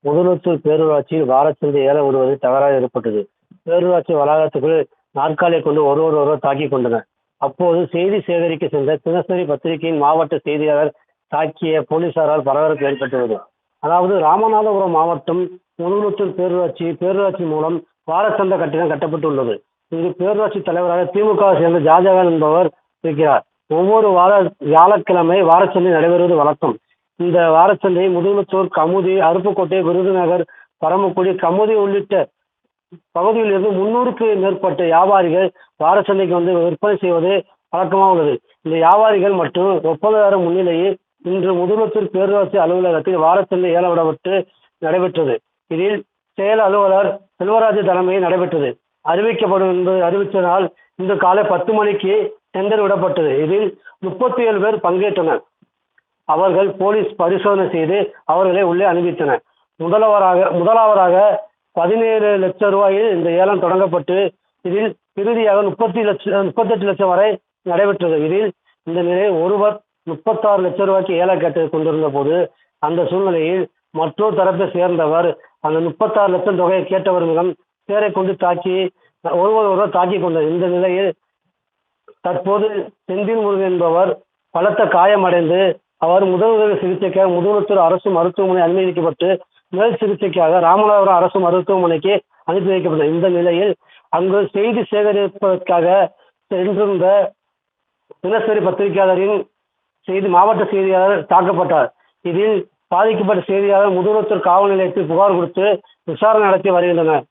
முதலத்தூர் பேரூராட்சியில் வாரச்சந்தை ஏல விடுவது தகராறு ஏற்பட்டது. பேரூராட்சி வளாகத்துக்குள் நாற்காலியை கொண்டு ஒருவர் தாக்கிக் கொண்டனர். அப்போது செய்தி சேகரிக்க சென்ற தினசரி பத்திரிகையின் மாவட்ட செய்தியாளர் தாக்கிய போலீசாரால் பரபரப்பு ஏற்பட்டுள்ளது. அதாவது ராமநாதபுரம் மாவட்டம் முதலத்தூர் பேரூராட்சி மூலம் வாரச்சந்தை கட்டிடம் கட்டப்பட்டுள்ளது. இங்கு பேரூராட்சி தலைவராக திமுக சேர்ந்த ஜாஜகான் என்பவர் இருக்கிறார். ஒவ்வொரு வியாழக்கிழமை வாரச்சந்தை நடைபெறுவது வழக்கம். இந்த வாரச்சந்தை முதலத்தூர், கமுதி, அருப்புக்கோட்டை, விருதுநகர், பரமக்குடி, கமுதி உள்ளிட்ட பகுதியில் இருந்து 300க்கு மேற்பட்ட வியாபாரிகள் வாரச்சந்தைக்கு வந்து விற்பனை செய்வது வழக்கமாக உள்ளது. இந்த வியாபாரிகள் மற்றும் ஒப்பந்ததாரர் முன்னிலையில் இன்று முதலத்தூர் பேரூராட்சி அலுவலகத்தில் வாரச்சந்தை ஏலம் விடப்பட்டு நடைபெற்றது. இதில் செயல் அலுவலர் செல்வராஜ் தலைமையில் நடைபெற்றது. அறிவிக்கப்படும் என்று அறிவித்ததால் இன்று காலை 10 மணிக்கு டெண்டர் விடப்பட்டது. இதில் 37 பேர் பங்கேற்றனர். அவர்கள் போலீஸ் பரிசோதனை செய்து அவர்களை உள்ளே அனுமதித்தனர். முதலாவதாக 17 லட்சம் ரூபாயில் இந்த ஏலம் தொடங்கப்பட்டு இதில் இறுதியாக 38 லட்சம் வரை நடைபெற்றது. இதில் இந்த நிலையில் ஒருவர் 36 லட்சம் ரூபாய்க்கு ஏலம் கேட்டு கொண்டிருந்த போது அந்த சூழ்நிலையில் மற்றொரு தரப்பை சேர்ந்தவர் அந்த 36 லட்சம் தொகையை கேட்டவர்களிடம் பேரை கொண்டு தாக்கி ஒருவர் தாக்கி கொண்டார். இந்த நிலையில் தற்போது செந்தில் முருகன் என்பவர் பலத்த காயமடைந்து அவர் முதலுதவி சிகிச்சைக்காக முதலத்தூர் அரசு மருத்துவமனை அனுமதிக்கப்பட்டு மேல் சிகிச்சைக்காக ராமநாதபுரம் அரசு மருத்துவமனைக்கு அனுப்பி வைக்கப்பட்டது. இந்த நிலையில் அங்கு செய்தி சேகரிப்பதற்காக சென்றிருந்த தினசரி பத்திரிகையாளரின் மாவட்ட செய்தியாளர் தாக்கப்பட்டார். இதில் பாதிக்கப்பட்ட செய்தியாளர் முதலத்தூர் காவல் நிலையத்தில் புகார் கொடுத்து விசாரணை நடத்தி வருகின்றனர்.